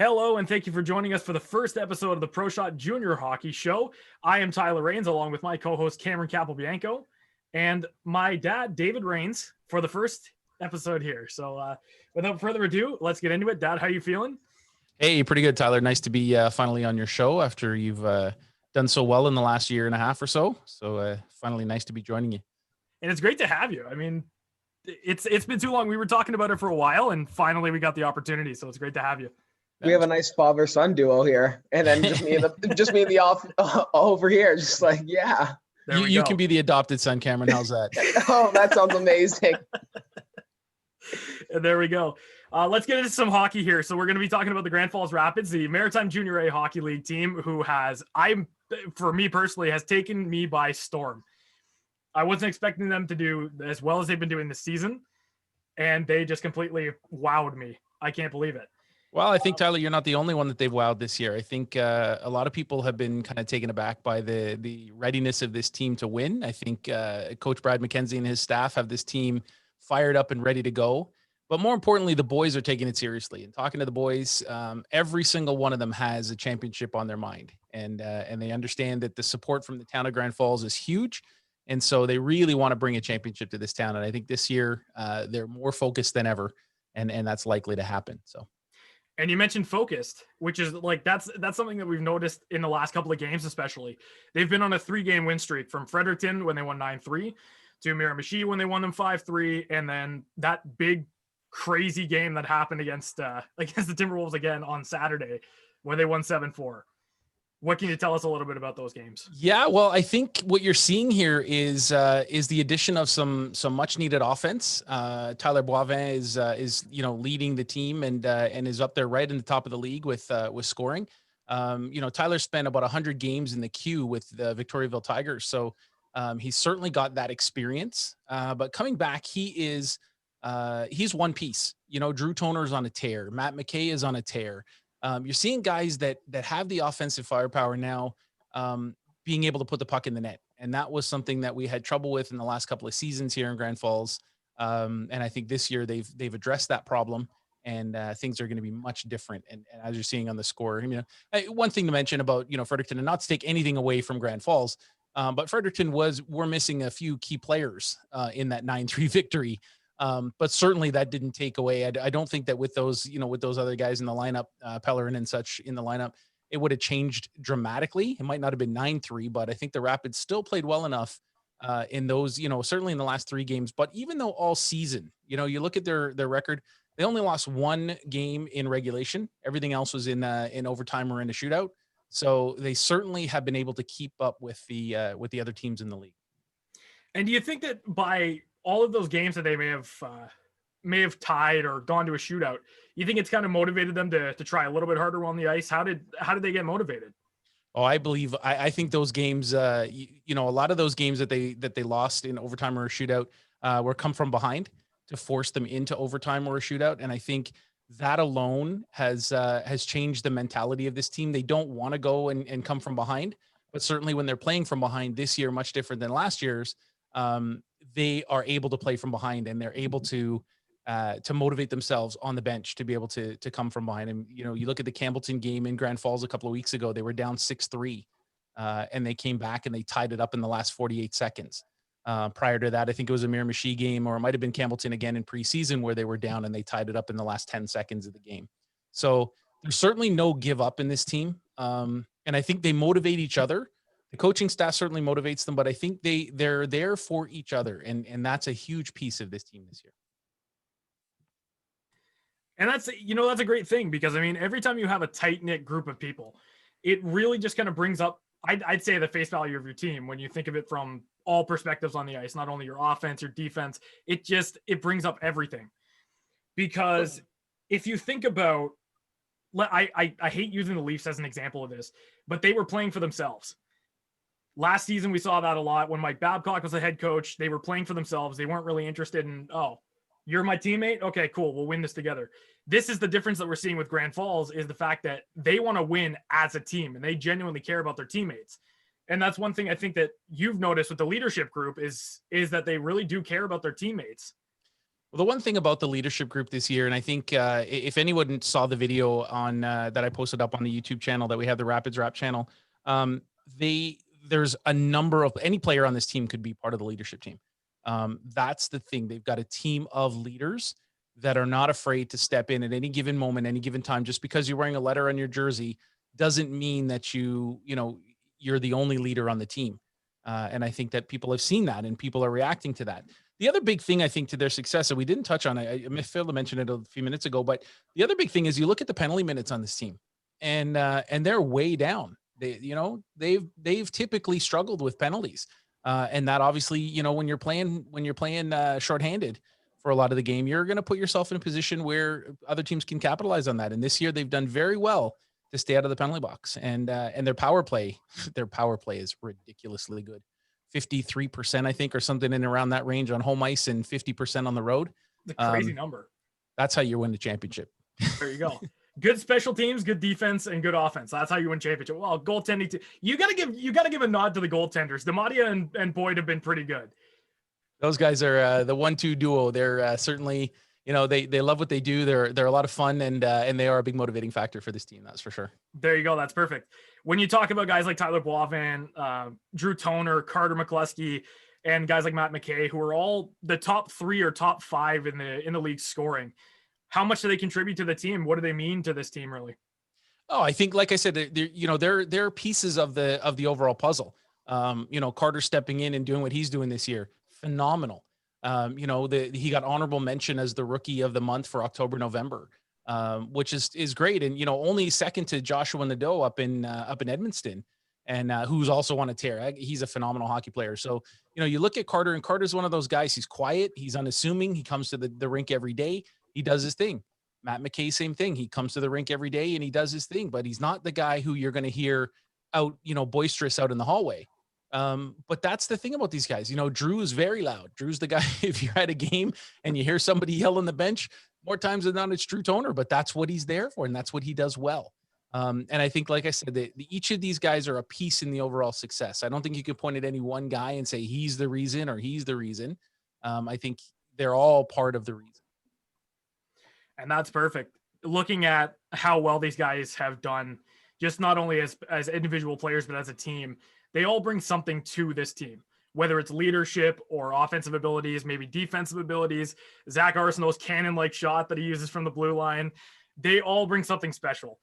Hello, and thank you for joining us for the first episode of the Proshot Junior Hockey Show. I am Tyler Raines, along with my co-host Cameron Capobianco, and my dad, David Raines, for the first episode here. So without further ado, let's get into it. Dad, how you feeling? Hey, pretty good, Tyler. Nice to be finally on your show after you've done so well in the last year and a half or so. So finally nice to be joining you. And it's great to have you. I mean, it's been too long. We were talking about it for a while, and finally we got the opportunity. So it's great to have you. We have a nice father-son duo here, and then just me and the off over here, just like You can be the adopted son, Cameron. How's that? Oh, that sounds amazing. And there we go. Let's get into some hockey here. So we're going to be talking about the Grand Falls Rapids, the Maritime Junior A Hockey League team, who for me personally, has taken me by storm. I wasn't expecting them to do as well as they've been doing this season, and they just completely wowed me. I can't believe it. Well, I think, Tyler, you're not the only one that they've wowed this year. I think a lot of people have been kind of taken aback by the readiness of this team to win. I think Coach Brad McKenzie and his staff have this team fired up and ready to go. But more importantly, the boys are taking it seriously. And talking to the boys, every single one of them has a championship on their mind. And they understand that the support from the town of Grand Falls is huge. And so they really want to bring a championship to this town. And I think this year they're more focused than ever. And that's likely to happen. So. And you mentioned focused, which is like that's something that we've noticed in the last couple of games, especially. They've been on a 3-game win streak from Fredericton when they won 9-3 to Miramichi when they won them 5-3. And then that big crazy game that happened against the Timberwolves again on Saturday where they won 7-4. What can you tell us a little bit about those games? Yeah, well, I think what you're seeing here is the addition of some much needed offense. Tyler Boivin is leading the team and is up there right in the top of the league with scoring. Tyler spent about 100 games in the queue with the Victoriaville Tigers, so he's certainly got that experience. But coming back, he's one piece. Drew Toner's on a tear. Matt McKay is on a tear. You're seeing guys that have the offensive firepower now, being able to put the puck in the net. And that was something that we had trouble with in the last couple of seasons here in Grand Falls. And I think this year they've addressed that problem, and things are going to be much different. And as you're seeing on the score, one thing to mention about, Fredericton, and not to take anything away from Grand Falls, but Fredericton were missing a few key players in that 9-3 victory. But certainly that didn't take away. I don't think that with those other guys in the lineup, Pellerin and such in the lineup, it would have changed dramatically. It might not have been 9-3, but I think the Rapids still played well enough in those, certainly in the last 3 games. But even though all season, you look at their record, they only lost 1 game in regulation. Everything else was in overtime or in a shootout. So they certainly have been able to keep up with the other teams in the league. And do you think that by all of those games that they may have tied or gone to a shootout, you think it's kind of motivated them to try a little bit harder on the ice? How did they get motivated? Oh, I think those games, a lot of those games that they lost in overtime or a shootout were come from behind to force them into overtime or a shootout. And I think that alone has changed the mentality of this team. They don't want to go and come from behind, but certainly when they're playing from behind this year, much different than last year's, they are able to play from behind, and they're able to motivate themselves on the bench to be able to come from behind. And, you look at the Campbellton game in Grand Falls a couple of weeks ago, they were down 6-3 and they came back and they tied it up in the last 48 seconds. Prior to that, I think it was a Miramichi game, or it might've been Campbellton again in preseason, where they were down and they tied it up in the last 10 seconds of the game. So there's certainly no give up in this team. And I think they motivate each other. The coaching staff certainly motivates them, but I think they're there for each other. And that's a huge piece of this team this year. And that's a great thing, because every time you have a tight knit group of people, it really just kind of brings up, I'd say, the face value of your team. When you think of it from all perspectives on the ice, not only your offense, your defense, it brings up everything. Because if you think about, I hate using the Leafs as an example of this, but they were playing for themselves. Last season, we saw that a lot when Mike Babcock was the head coach. They were playing for themselves. They weren't really interested in, you're my teammate? Okay, cool. We'll win this together. This is the difference that we're seeing with Grand Falls, is the fact that they want to win as a team, and they genuinely care about their teammates. And that's one thing I think that you've noticed with the leadership group is that they really do care about their teammates. Well, the one thing about the leadership group this year, and I think if anyone saw the video on that I posted up on the YouTube channel that we have, the Rapids Rap channel, um, there's a number of any player on this team could be part of the leadership team. That's the thing. They've got a team of leaders that are not afraid to step in at any given moment, any given time. Just because you're wearing a letter on your jersey doesn't mean that you're the only leader on the team. And I think that people have seen that and people are reacting to that. The other big thing I think to their success, and we didn't touch on it, I failed to mention it a few minutes ago, but the other big thing is you look at the penalty minutes on this team, and they're way down. They've typically struggled with penalties, and that obviously when you're playing shorthanded for a lot of the game, you're going to put yourself in a position where other teams can capitalize on that. And this year they've done very well to stay out of the penalty box, and their power play is ridiculously good. 53%, I think, or something in around that range on home ice and 50% on the road. The crazy number. That's how you win the championship. There you go. Good special teams, good defense, and good offense. That's how you win championship. Well, goaltending, you gotta give a nod to the goaltenders. Demadia and Boyd have been pretty good. Those guys are the 1-2 duo. They're certainly, they love what they do. They're a lot of fun, and they are a big motivating factor for this team. That's for sure. There you go. That's perfect. When you talk about guys like Tyler Boivin, Drew Toner, Carter McCluskey, and guys like Matt McKay, who are all the top 3 or top 5 in the league scoring, how much do they contribute to the team? What do they mean to this team, really? Oh, I think, like I said, they're pieces of the overall puzzle. Carter stepping in and doing what he's doing this year, phenomenal. He got honorable mention as the rookie of the month for October, November, which is great. And, only second to Joshua Nadeau up in Edmonton, and who's also on a tear. He's a phenomenal hockey player. So, you look at Carter, and Carter's one of those guys. He's quiet. He's unassuming. He comes to the rink every day. He does his thing. Matt McKay, same thing. He comes to the rink every day and he does his thing, but he's not the guy who you're going to hear out, boisterous out in the hallway. But that's the thing about these guys. Drew is very loud. Drew's the guy, if you're at a game and you hear somebody yell on the bench, more times than not, it's Drew Toner, but that's what he's there for. And that's what he does well. And I think, like I said, each of these guys are a piece in the overall success. I don't think you can point at any one guy and say he's the reason or he's the reason. I think they're all part of the reason. And that's perfect. Looking at how well these guys have done, just not only as individual players, but as a team, they all bring something to this team, whether it's leadership or offensive abilities, maybe defensive abilities. Zach Arsenault's cannon-like shot that he uses from the blue line, they all bring something special.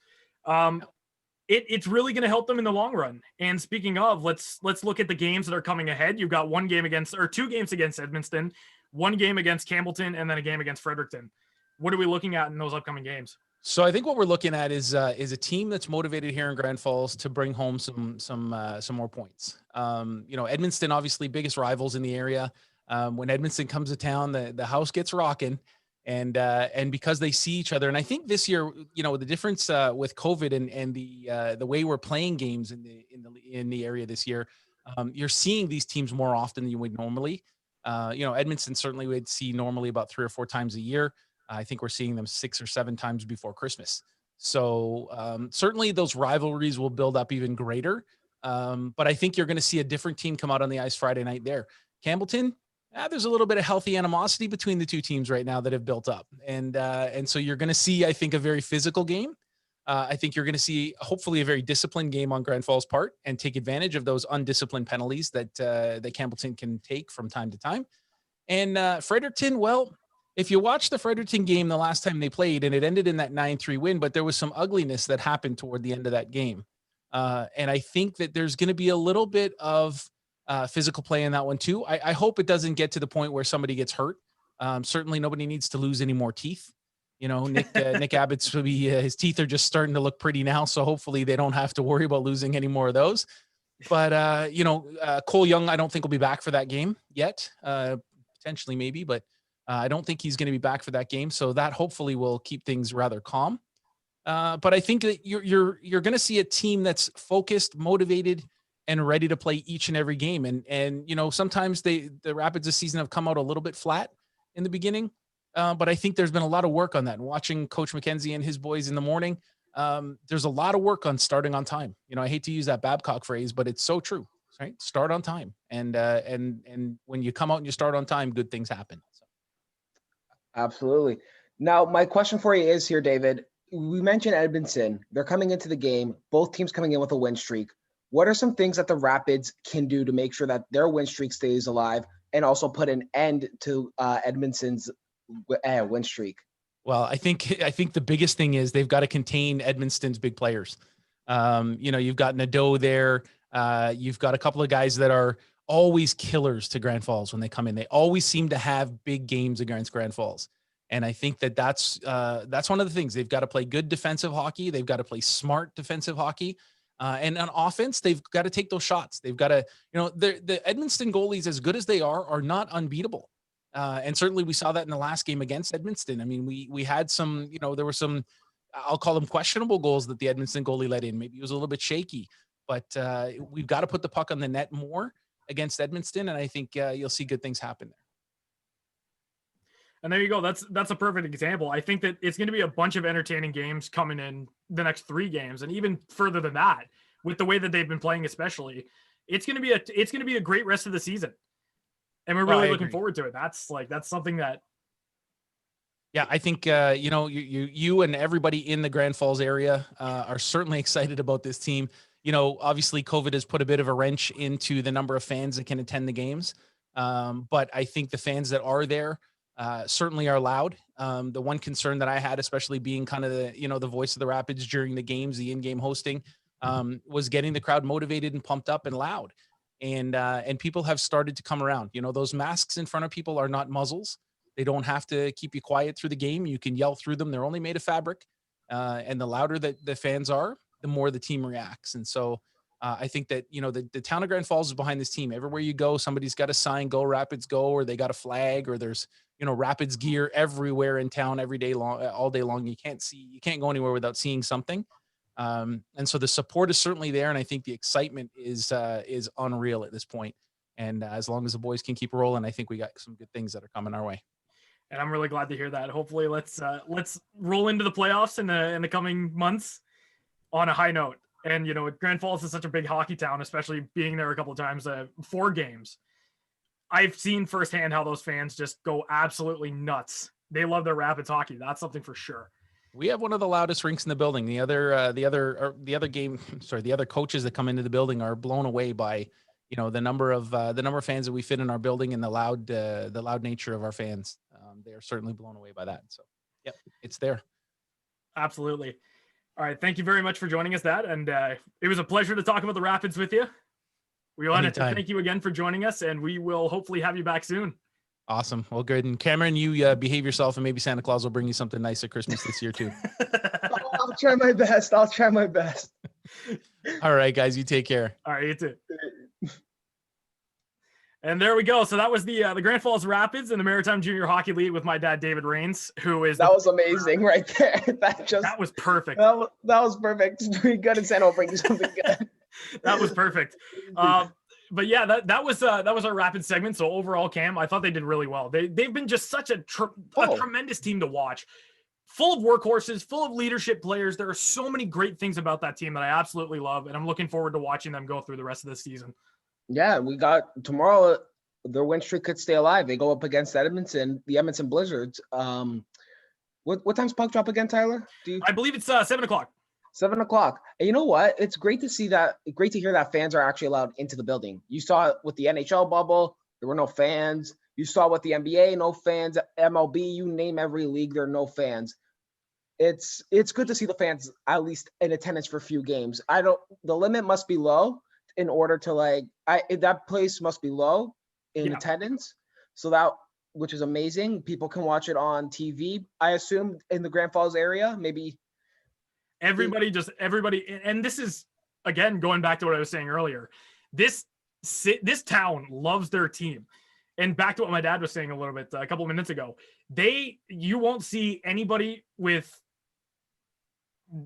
It's really going to help them in the long run. And speaking of, let's look at the games that are coming ahead. You've got 2 games against Edmonton, 1 game against Campbellton, and then a game against Fredericton. What are we looking at in those upcoming games? So I think what we're looking at is a team that's motivated here in Grand Falls to bring home some more points. Edmonton, obviously biggest rivals in the area. When Edmonton comes to town, the house gets rocking, and because they see each other. And I think this year, the difference with COVID and the way we're playing games in the area this year, you're seeing these teams more often than you would normally. Edmonton certainly would see normally about 3 or 4 times a year. I think we're seeing them 6 or 7 times before Christmas. So certainly those rivalries will build up even greater. But I think you're going to see a different team come out on the ice Friday night there. Campbellton, there's a little bit of healthy animosity between the 2 teams right now that have built up. And so you're going to see, I think, a very physical game. I think you're going to see, hopefully, a very disciplined game on Grand Falls' part and take advantage of those undisciplined penalties that Campbellton can take from time to time. And Fredericton, well, if you watch the Fredericton game the last time they played, and it ended in that 9-3 win, but there was some ugliness that happened toward the end of that game. And I think that there's going to be a little bit of physical play in that one too. I hope it doesn't get to the point where somebody gets hurt. Certainly nobody needs to lose any more teeth. Nick Abbott's his teeth are just starting to look pretty now. So hopefully they don't have to worry about losing any more of those. But, Cole Young, I don't think will be back for that game yet. Potentially maybe, but I don't think he's going to be back for that game. So that hopefully will keep things rather calm. But I think that you're going to see a team that's focused, motivated, and ready to play each and every game. And sometimes the Rapids this season have come out a little bit flat in the beginning. But I think there's been a lot of work on that. And watching Coach McKenzie and his boys in the morning, there's a lot of work on starting on time. I hate to use that Babcock phrase, but it's so true, right? Start on time. And when you come out and you start on time, good things happen. Absolutely. Now, my question for you is here, David. We mentioned Edmondson. They're coming into the game. Both teams coming in with a win streak. What are some things that the Rapids can do to make sure that their win streak stays alive and also put an end to Edmondson's win streak? Well, I think the biggest thing is they've got to contain Edmonton's big players. You've got Nadeau there. You've got a couple of guys that are always killers to Grand Falls when they come in. They always seem to have big games against Grand Falls. And I think that's one of the things. They've got to play good defensive hockey. They've got to play smart defensive hockey. And on offense, they've got to take those shots. They've got to, the Edmonton goalies, as good as they are not unbeatable. And certainly we saw that in the last game against Edmonton. I mean, we had some, there were some, I'll call them questionable goals that the Edmonton goalie let in. Maybe he was a little bit shaky, but we've got to put the puck on the net more against Edmonton. And I think you'll see good things happen there. And there you go. That's a perfect example. I think that it's going to be a bunch of entertaining games coming in the next 3 games, and even further than that, with the way that they've been playing, especially, it's going to be a great rest of the season, and we're really looking forward to it. That's something that. Yeah, I think you and everybody in the Grand Falls area are certainly excited about this team. Obviously, COVID has put a bit of a wrench into the number of fans that can attend the games, but I think the fans that are there. Certainly are loud. The one concern that I had, especially being kind of the voice of the Rapids during the games, the in-game hosting, was getting the crowd motivated and pumped up and loud. And people have started to come around. Those masks in front of people are not muzzles. They don't have to keep you quiet through the game. You can yell through them. They're only made of fabric. And the louder that the fans are, the more the team reacts. And so I think that, the town of Grand Falls is behind this team. Everywhere you go, somebody's got a sign, "Go Rapids Go," or they got a flag, or there's, Rapids gear everywhere in town every day long, all day long. You can't go anywhere without seeing something. And so the support is certainly there. And I think the excitement is unreal at this point. And as long as the boys can keep rolling, I think we got some good things that are coming our way. And I'm really glad to hear that. Hopefully let's roll into the playoffs in the coming months on a high note. And, Grand Falls is such a big hockey town, especially being there a couple of times, 4 games. I've seen firsthand how those fans just go absolutely nuts. They love their Rapids hockey. That's something for sure. We have one of the loudest rinks in the building. The other coaches that come into the building are blown away by, the number of fans that we fit in our building and the loud nature of our fans. They are certainly blown away by that. So, yep, it's there. Absolutely. All right. Thank you very much for joining us, Dad. And it was a pleasure to talk about the Rapids with you. We wanted to thank you again for joining us, and we will hopefully have you back soon. Awesome. Well, good. And Cameron, you behave yourself, and maybe Santa Claus will bring you something nice at Christmas this year too. I'll try my best. All right, guys, you take care. All right, you too. And there we go. So that was the Grand Falls Rapids in the Maritime Junior Hockey League with my dad, David Raines, who is that was amazing right there. That was perfect. That was perfect. Pretty good, and Santa will bring you something good. That was perfect. But yeah, that was our Rapid segment. So overall, Cam, I thought they did really well. They've been just such a tremendous team to watch, full of workhorses, full of leadership players. There are so many great things about that team that I absolutely love, and I'm looking forward to watching them go through the rest of this season. Yeah, we got tomorrow. Their win streak could stay alive. They go up against the Edmonton Blizzards. What time's puck drop again, Tyler? I believe it's 7:00. 7:00. And you know what? It's great to see that. Great to hear that fans are actually allowed into the building. You saw it with the NHL bubble. There were no fans. You saw with the NBA, no fans. MLB, you name every league, there are no fans. It's good to see the fans at least in attendance for a few games. The limit must be low in order to that place must be low in attendance. So which is amazing. People can watch it on TV, I assume, in the Grand Falls area, maybe. Everybody, and this is, again, going back to what I was saying earlier, this town loves their team. And back to what my dad was saying a little bit, a couple of minutes ago, you won't see anybody with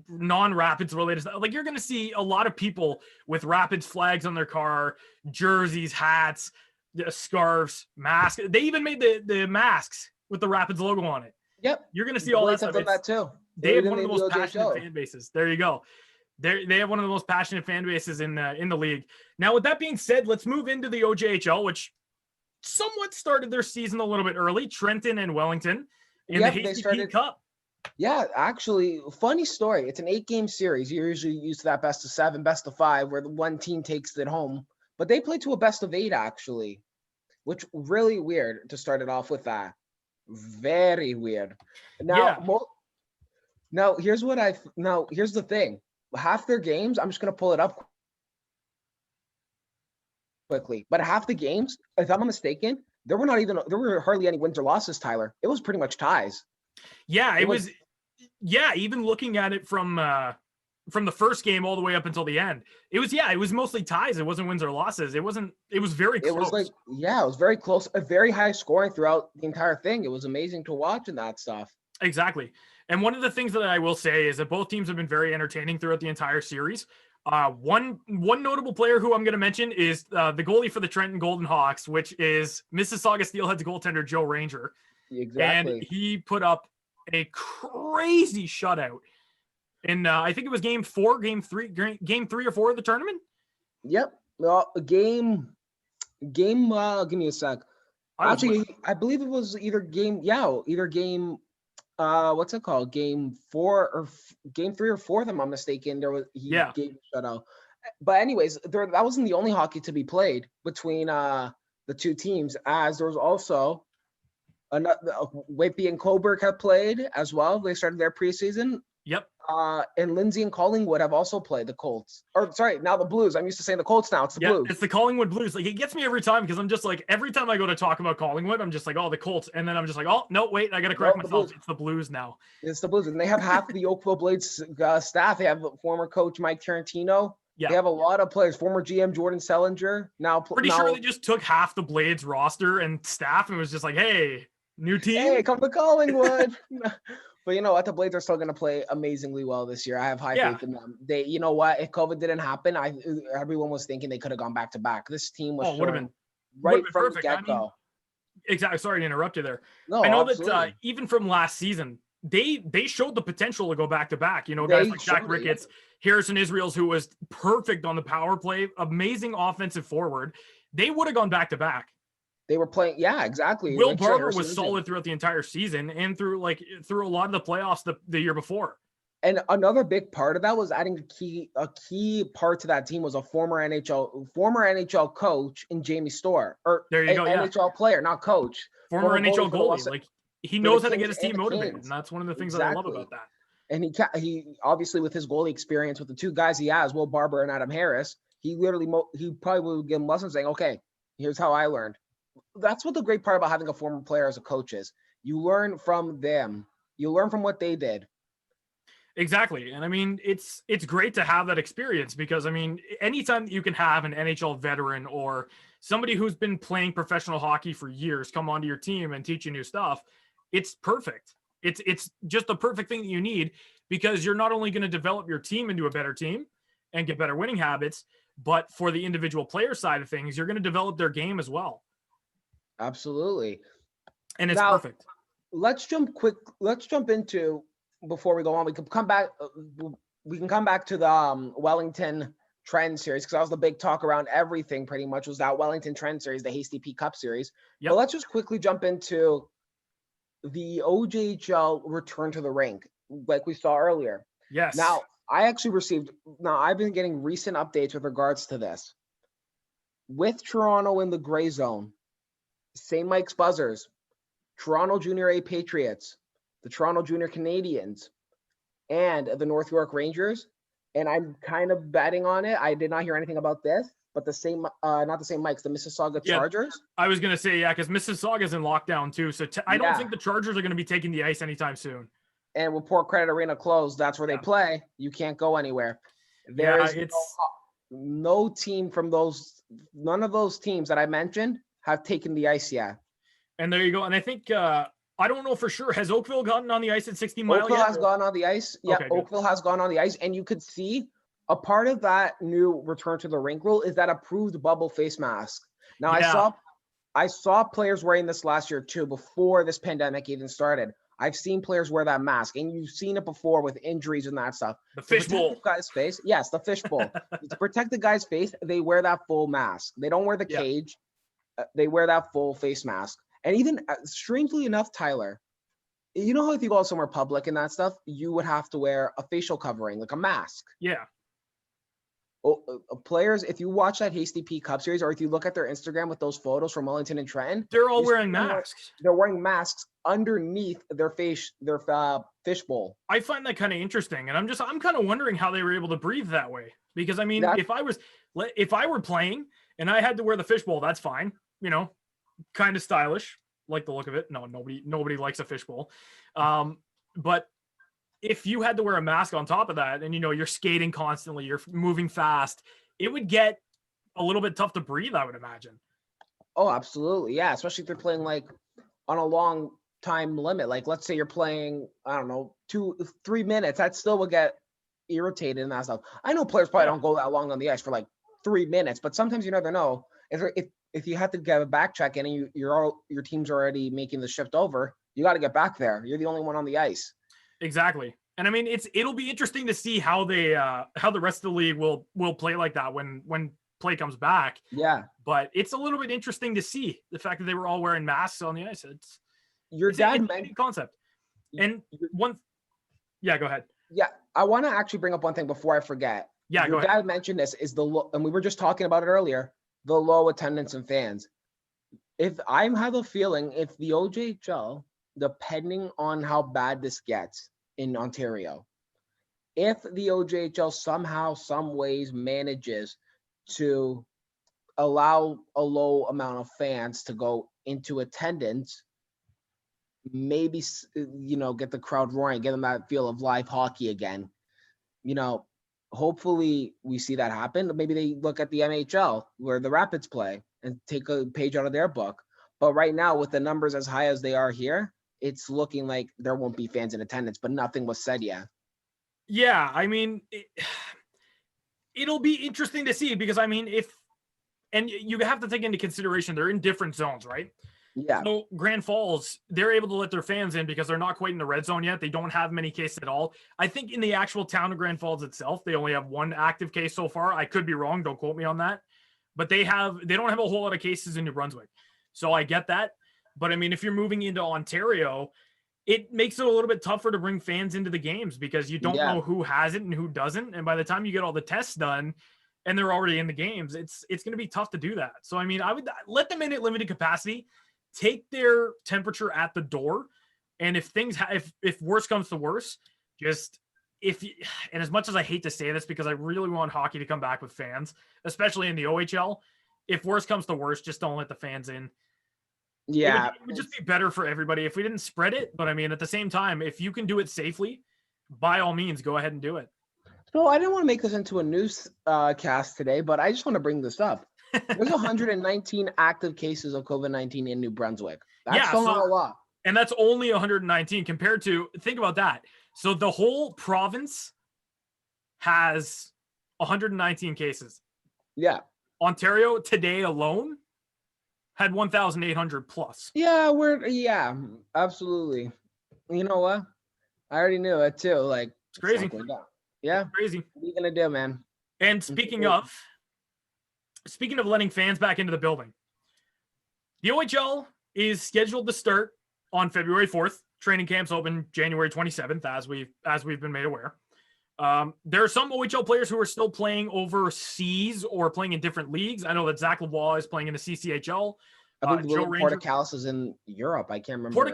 non-Rapids related stuff. Like, you're going to see a lot of people with Rapids flags on their car, jerseys, hats, scarves, masks. They even made the masks with the Rapids logo on it. Yep. You're going to see all that stuff. That too. They have one of the most passionate fan bases. There you go. They have one of the most passionate fan bases in the league. Now, with that being said, let's move into the OJHL, which somewhat started their season a little bit early. Trenton and Wellington in Yep, the they Hasty started. Pete Cup. Yeah, actually, funny story. It's an 8-game series. You're usually used to that best of 7, best of 5, where the one team takes it home. But they played to a best of 8, actually, which really weird to start it off with that. Very weird. Now, Yeah. here's the thing. Half their games, I'm just gonna pull it up quickly. But half the games, if I'm not mistaken, there were hardly any wins or losses, Tyler. It was pretty much ties. Yeah, it was. Yeah, even looking at it from the first game all the way up until the end, it was mostly ties. It wasn't wins or losses. It was very It close. was it was very close, a very high scoring throughout the entire thing. It was amazing to watch and that stuff. Exactly. And one of the things that I will say is that both teams have been very entertaining throughout the entire series. One notable player who I'm going to mention is the goalie for the Trenton Golden Hawks, which is Mississauga Steelheads goaltender Joe Ranger. Exactly. And he put up a crazy shutout in I think it was game 3 or 4 of the tournament. Yep. Well, game. Give me a sec. Actually, I believe it was either game. What's it called? Game 4 or game 3 or 4, if I'm not mistaken. He gave a shutout. But anyways, that wasn't the only hockey to be played between the two teams, as there was also Whitby and Coburg have played as well. They started their preseason. Yep. And Lindsay and Collingwood have also played the Colts. Or sorry, now the Blues. I'm used to saying the Colts now. It's the Blues. It's the Collingwood Blues. Like, it gets me every time because I'm just like, every time I go to talk about Collingwood, I'm just like, oh, the Colts. And then I'm just like, oh, no, wait, I got to correct myself. It's the Blues now. It's the Blues. And they have half the Oakville Blades staff. They have former coach Mike Tarantino. Yeah. They have a lot of players. Former GM Jordan Sellinger. Pretty sure they just took half the Blades roster and staff and was just like, hey, new team. Hey, come to Collingwood. But you know what? The Blades are still going to play amazingly well this year. I have high faith in them. You know what? If COVID didn't happen, everyone was thinking they could have gone back to back. This team was would have been right from perfect. the get-go. Exactly. Sorry to interrupt you there. No, I know absolutely. that even from last season, they showed the potential to go back to back. You know, guys like Jack Ricketts, Harrison Israels, who was perfect on the power play, amazing offensive forward. They would have gone back to back. They were playing, yeah, exactly. Will Barber was solid throughout the entire season and through a lot of the playoffs the year before. And another big part of that was adding a key part to that team was a former NHL coach in Jamie Storr, or there you go, NHL player, not coach. Former NHL goalie. Like, he knows how to get his team motivated, and that's one of the things that I love about that. And he obviously, with his goalie experience, with the two guys he has, Will Barber and Adam Harris, he probably would give him lessons saying, okay, here's how I learned. That's what the great part about having a former player as a coach is. You learn from them. You learn from what they did. Exactly. And I mean, it's great to have that experience because, I mean, anytime you can have an NHL veteran or somebody who's been playing professional hockey for years come onto your team and teach you new stuff, it's perfect. It's just the perfect thing that you need, because you're not only going to develop your team into a better team and get better winning habits, but for the individual player side of things, you're going to develop their game as well. Absolutely. And it's perfect. Let's jump into, before we go on, we can come back to the Wellington Trend series, because that was the big talk around everything pretty much, was that Wellington Trend series, the Hasty Pete Cup series. Yep. But let's just quickly jump into the OJHL return to the rink, like we saw earlier. Yes. Now, I've been getting recent updates with regards to this. With Toronto in the gray zone, St. Mike's Buzzers, Toronto Junior A Patriots, the Toronto Junior Canadians, and the North York Rangers. And I'm kind of betting on it. I did not hear anything about this, but the Mississauga Chargers. I was going to say, because Mississauga's in lockdown too. So I don't think the Chargers are going to be taking the ice anytime soon. And with Port Credit Arena closed, that's where they play. You can't go anywhere. There is no team from none of those teams that I mentioned have taken the ice yet. And there you go. And I think, I don't know for sure. Has Oakville gotten on the ice at 60 Mile Oakville yet? has gone on the ice. Yeah, okay, Oakville has gone on the ice. And you could see a part of that new return to the rink rule is that approved bubble face mask. Now, I saw players wearing this last year too, before this pandemic even started. I've seen players wear that mask, and you've seen it before with injuries and that stuff. The fishbowl. Guy's face. Yes, the fishbowl. To protect the guy's face, they wear that full mask. They don't wear the cage. They wear that full face mask. And even strangely enough, Tyler, You know how if you go somewhere public and that stuff, you would have to wear a facial covering, like a mask. Yeah. Players, if you watch that Hasty P Cup series, or if you look at their Instagram with those photos from Wellington and Trenton, They're all you see wearing them masks. they're wearing masks underneath their face, their fishbowl. I find that kind of interesting, and I'm kind of wondering how they were able to breathe that way. Because I mean, That's- if I were playing and I had to wear the fishbowl, that's fine. You know, kind of stylish, like the look of it. No, nobody likes a fishbowl. But if you had to wear a mask on top of that, and you know you're skating constantly, you're moving fast, it would get a little bit tough to breathe, I would imagine. Oh, absolutely. Yeah. Especially if they're playing like on a long time limit. Like let's say you're playing, I don't know, 2-3 minutes. That still would get irritated and that stuff. I know players probably don't go that long on the ice for like 3 minutes, but sometimes you never know. If you have to get a back check in and your team's already making the shift over, you got to get back there. You're the only one on the ice. Exactly. And I mean, it'll be interesting to see how the rest of the league will play like that when play comes back. Yeah. But it's a little bit interesting to see the fact that they were all wearing masks on the ice. It's dad a mentioned concept. And yeah, go ahead. Yeah, I want to actually bring up one thing before I forget. Yeah, Your go ahead. dad mentioned this is and we were just talking about it earlier, the low attendance and fans. If I have a feeling if the OJHL, depending on how bad this gets in Ontario, if the OJHL somehow, some ways manages to allow a low amount of fans to go into attendance, maybe, get the crowd roaring, get them that feel of live hockey again. Hopefully we see that happen. Maybe they look at the NHL where the Rapids play and take a page out of their book. But right now, with the numbers as high as they are here, it's looking like there won't be fans in attendance, but nothing was said yet. Yeah, I mean, it'll be interesting to see because I mean, and you have to take into consideration they're in different zones, right? Yeah. So Grand Falls, they're able to let their fans in because they're not quite in the red zone yet. They don't have many cases at all. I think in the actual town of Grand Falls itself, they only have one active case so far. I could be wrong. Don't quote me on that. But they don't have a whole lot of cases in New Brunswick. So I get that. But I mean, if you're moving into Ontario, it makes it a little bit tougher to bring fans into the games because you don't know who has it and who doesn't. And by the time you get all the tests done and they're already in the games, it's going to be tough to do that. So, I mean, I would let them in at limited capacity, take their temperature at the door. And if if worse comes to worse, and as much as I hate to say this, because I really want hockey to come back with fans, especially in the OHL, if worse comes to worse, just don't let the fans in. Yeah. It would just be better for everybody if we didn't spread it. But I mean, at the same time, if you can do it safely, by all means, go ahead and do it. So I didn't want to make this into a news cast today, but I just want to bring this up. There's 119 active cases of COVID-19 in New Brunswick. That's still not a lot. And that's only 119 compared to, think about that. So the whole province has 119 cases. Yeah. Ontario today alone had 1,800 plus. Yeah, absolutely. You know what? I already knew it too. Like, it's crazy. Yeah. It's crazy. What are you gonna do, man? And speaking of letting fans back into the building, the OHL is scheduled to start on February 4th. Training camps open January 27th, as we've been made aware. There are some OHL players who are still playing overseas or playing in different leagues. I know that Zach Lavoie is playing in the CCHL. I think Joe Portacalis is in Europe. I can't remember.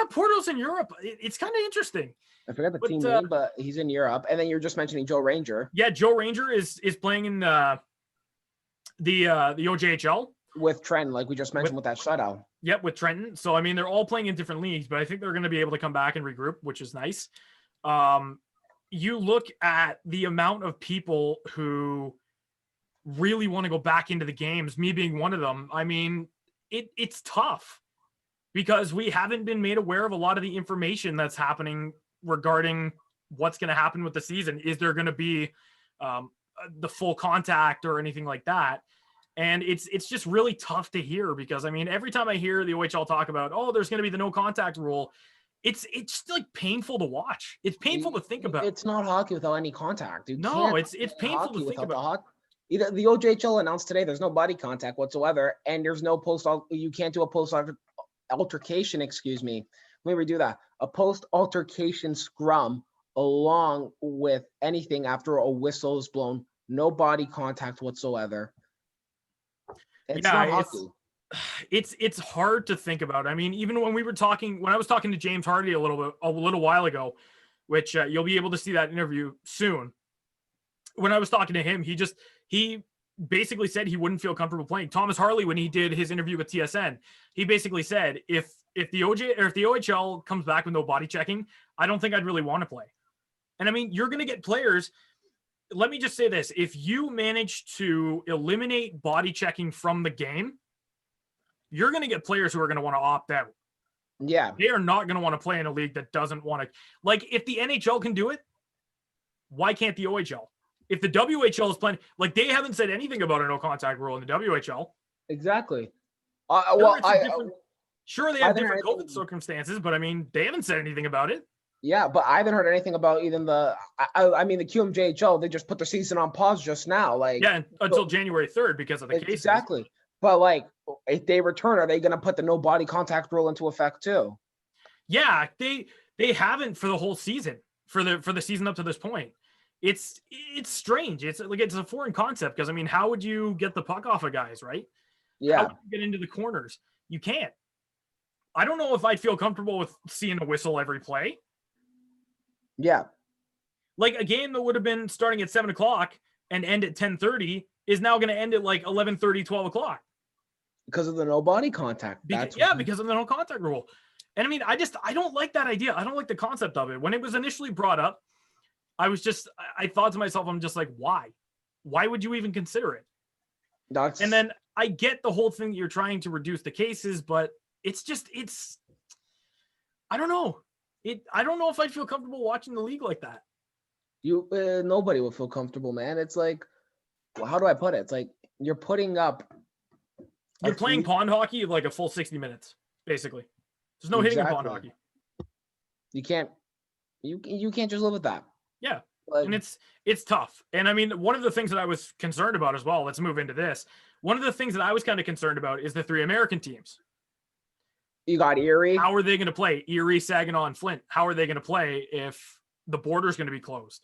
Porto's in Europe. It's kind of interesting. I forgot the team name, but he's in Europe. And then you're just mentioning Joe Ranger. Yeah, Joe Ranger is playing in the OJHL with Trenton, like we just mentioned with that shutout. Yep, with Trenton. So I mean, they're all playing in different leagues, but I think they're going to be able to come back and regroup, which is nice. You look at the amount of people who really want to go back into the games, me being one of them. I mean, it's tough because we haven't been made aware of a lot of the information that's happening regarding what's going to happen with the season. Is there going to be the full contact or anything like that? And it's just really tough to hear because, I mean, every time I hear the OHL talk about, oh, there's going to be the no contact rule, it's just like painful to watch. It's painful to think about. It's not hockey without any contact, dude. No, it's painful to think about. Either the OJHL announced today there's no body contact whatsoever, and there's no you can't do a post altercation. Excuse me. Let me redo that. a post-altercation scrum along with anything after a whistle is blown. No body contact whatsoever. It's not hockey. It's hard to think about. I mean, even when I was talking to James Hardy a little while ago, which you'll be able to see that interview soon. When I was talking to him, he basically said he wouldn't feel comfortable playing. Thomas Harley, when he did his interview with TSN, he basically said, if the OHL comes back with no body checking, I don't think I'd really want to play. And I mean, you're going to get players. Let me just say this. If you manage to eliminate body checking from the game, you're going to get players who are going to want to opt out. Yeah. They are not going to want to play in a league that doesn't want to. Like, if the NHL can do it, why can't the OHL? If the WHL is playing, like, they haven't said anything about a no contact rule in the WHL. Exactly. Sure, they have different COVID circumstances, but I mean, they haven't said anything about it. Yeah, but I haven't heard anything about even the QMJHL. They just put their season on pause just now. Like, yeah, until January 3rd because of the cases. Exactly. But like, if they return, are they going to put the no body contact rule into effect too? Yeah, they haven't for the whole season, for the season up to this point. It's strange. It's a foreign concept because I mean, how would you get the puck off of guys, right? Yeah. How would you get into the corners? You can't. I don't know if I'd feel comfortable with seeing a whistle every play. Yeah. Like a game that would have been starting at 7 o'clock and end at 10:30 is now going to end at like 11:30, 12 o'clock. Because of the no body contact. Because of the no contact rule. And I mean, I don't like that idea. I don't like the concept of it. When it was initially brought up, I thought to myself, I'm just like, why? Why would you even consider it? And then I get the whole thing that you're trying to reduce the cases, but I don't know. I don't know if I'd feel comfortable watching the league like that. Nobody would feel comfortable, man. It's like, well, how do I put it? It's like you're putting up. You're playing pond hockey like a full 60 minutes, basically. There's no hitting in pond hockey. You can't just live with that. Yeah. And it's tough. And I mean, one of the things that I was concerned about as well, let's move into this. One of the things that I was kind of concerned about is the 3 American teams. You got Erie. How are they going to play? Erie, Saginaw, and Flint. How are they going to play if the border's going to be closed?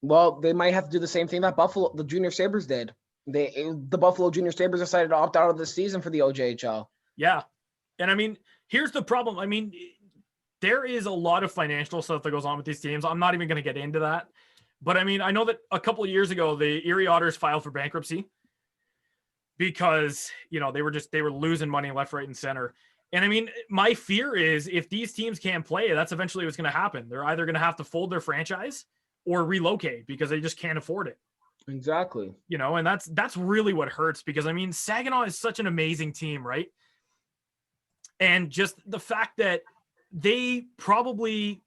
Well, they might have to do the same thing that the Junior Sabres did. The Buffalo Junior Sabres decided to opt out of this season for the OJHL. Yeah. And I mean, here's the problem. I mean, there is a lot of financial stuff that goes on with these teams. I'm not even going to get into that. But I mean, I know that a couple of years ago, the Erie Otters filed for bankruptcy because, they were losing money left, right, and center. And I mean, my fear is if these teams can't play, that's eventually what's going to happen. They're either going to have to fold their franchise or relocate because they just can't afford it. Exactly. And that's really what hurts because I mean, Saginaw is such an amazing team, right? And just the fact that they probably,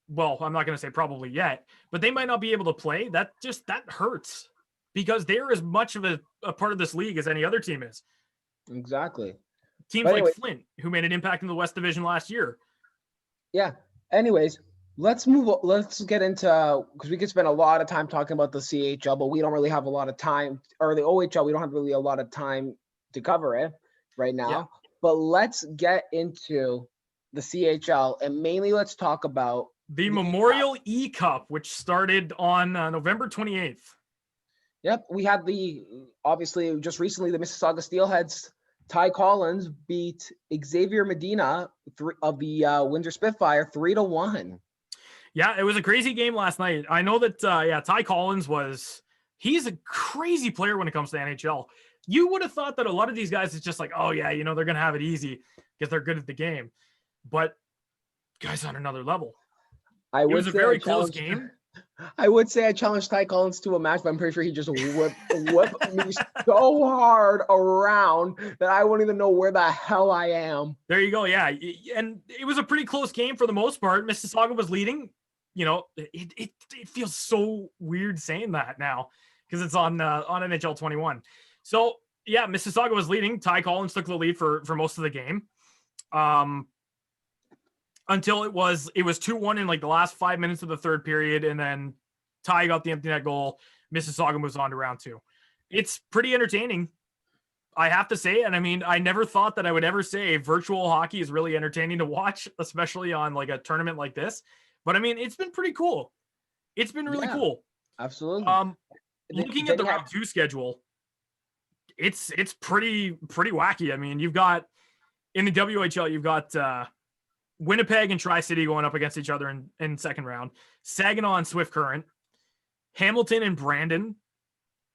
well, I'm not going to say probably yet, but they might not be able to play. That hurts because they're as much of a part of this league as any other team is. Exactly. Teams like Flint, who made an impact in the West Division last year. Yeah. Anyways, let's get into, because we could spend a lot of time talking about the CHL, but we don't really have a lot of time, or the OHL, we don't have really a lot of time to cover it right now. Yeah. But let's get into the CHL, and mainly let's talk about the Memorial E-Cup, which started on November 28th. Yep. We had obviously just recently, the Mississauga Steelheads, Ty Collins beat Xavier Medina of the Windsor Spitfire 3-1. Yeah, it was a crazy game last night. I know that, Ty Collins he's a crazy player when it comes to NHL. You would have thought that a lot of these guys is just like, oh yeah, they're going to have it easy because they're good at the game. But guys on another level. It was a very close game. I would say I challenged Ty Collins to a match, but I'm pretty sure he just whipped me so hard around that I wouldn't even know where the hell I am. There you go. Yeah. And it was a pretty close game for the most part. Mississauga was leading. It feels so weird saying that now because it's on NHL 21. So, yeah, Mississauga was leading. Ty Collins took the lead for most of the game. Until it was 2-1 in like the last 5 minutes of the third period, and then Ty got the empty net goal. Mississauga moves on to round 2. It's pretty entertaining. I have to say, and I mean, I never thought that I would ever say virtual hockey is really entertaining to watch, especially on like a tournament like this. But I mean, it's been pretty cool. It's been really cool. Absolutely. Looking at the round 2 schedule, it's pretty wacky. I mean, you've got in the WHL, you've got Winnipeg and Tri-City going up against each other in second round, Saginaw and Swift Current, Hamilton and Brandon,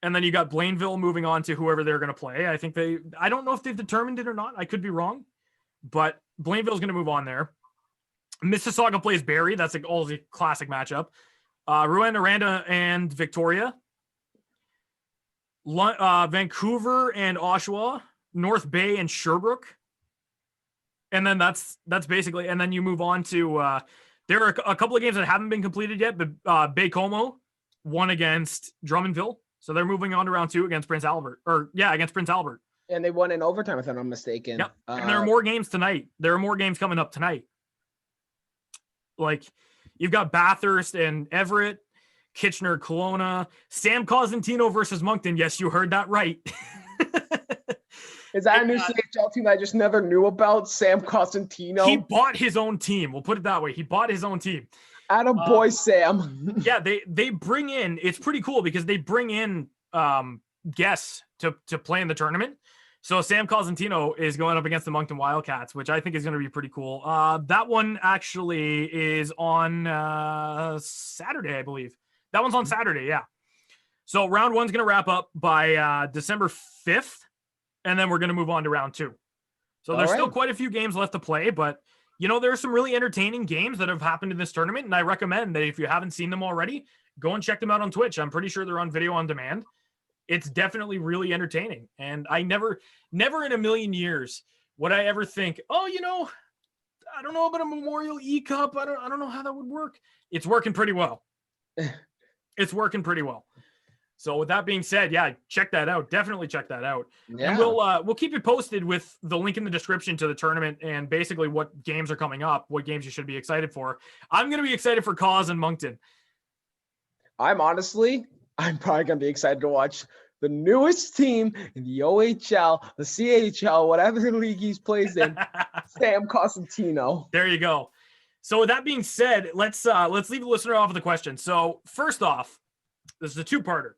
and then you got Blainville moving on to whoever they're going to play. I don't know if they've determined it or not. I could be wrong, but Blainville's going to move on there. Mississauga plays Barrie. That's like always a classic matchup. Rouyn-Noranda and Victoria. Vancouver and Oshawa. North Bay and Sherbrooke. And then that's basically, and then you move on to, there are a couple of games that haven't been completed yet, but Baie-Comeau won against Drummondville. So they're moving on to round 2 against Prince Albert. Against Prince Albert. And they won in overtime, if I'm not mistaken. Yep. And there are more games tonight. There are more games coming up tonight. Like, you've got Bathurst and Everett, Kitchener, Kelowna, Sam Cosentino versus Moncton. Yes, you heard that right. Is that a new CHL team I just never knew about? Sam Cosentino? He bought his own team. We'll put it that way. He bought his own team. Attaboy, Sam. Yeah, they bring in, it's pretty cool because they bring in guests to play in the tournament. So Sam Cosentino is going up against the Moncton Wildcats, which I think is going to be pretty cool. That one actually is on Saturday, I believe. That one's on Saturday, yeah. So round 1's going to wrap up by December 5th, and then we're going to move on to round 2. So there's still quite a few games left to play, but you know, there are some really entertaining games that have happened in this tournament, and I recommend that if you haven't seen them already, go and check them out on Twitch. I'm pretty sure they're on video on demand. It's definitely really entertaining, and I never in a million years would I ever think, oh, you know, I don't know about a Memorial E-Cup. I don't know how that would work. It's working pretty well. It's working pretty well. So with that being said, yeah, check that out. Definitely check that out. Yeah. And we'll keep you posted with the link in the description to the tournament and basically what games are coming up, what games you should be excited for. I'm going to be excited for Cause and Moncton. I'm probably going to be excited to watch the newest team in the OHL, the CHL, whatever league he's plays in, Sam Cosentino. There you go. So with that being said, let's leave the listener off with a question. So first off, this is a two-parter.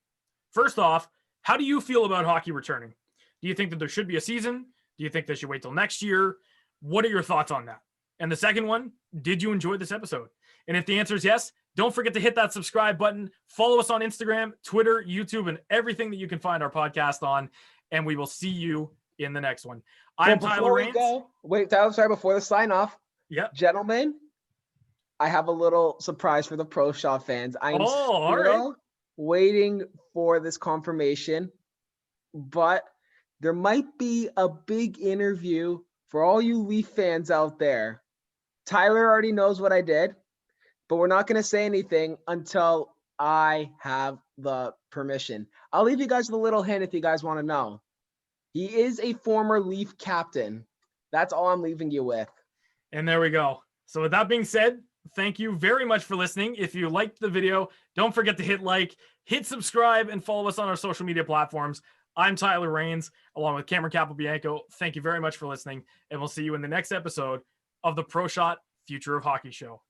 First off, how do you feel about hockey returning? Do you think that there should be a season? Do you think they should wait till next year? What are your thoughts on that? And the second one, did you enjoy this episode? And if the answer is yes, don't forget to hit that subscribe button. Follow us on Instagram, Twitter, YouTube, and everything that you can find our podcast on. And we will see you in the next one. I'm Tyler Raines. Wait, Tyler, sorry, before the sign off. Yep. Gentlemen, I have a little surprise for the Proshot fans. I'm still waiting for this confirmation, but there might be a big interview for all you Leaf fans out there. Tyler already knows what I did, but we're not going to say anything until I have the permission. I'll leave you guys with a little hint if you guys want to know. He is a former Leaf captain. That's all I'm leaving you with. And there we go. So with that being said, thank you very much for listening. If you liked the video, don't forget to hit like, hit subscribe, and follow us on our social media platforms. I'm Tyler Raines, along with Cameron Capobianco. Thank you very much for listening, and we'll see you in the next episode of the Proshot Future of Hockey Show.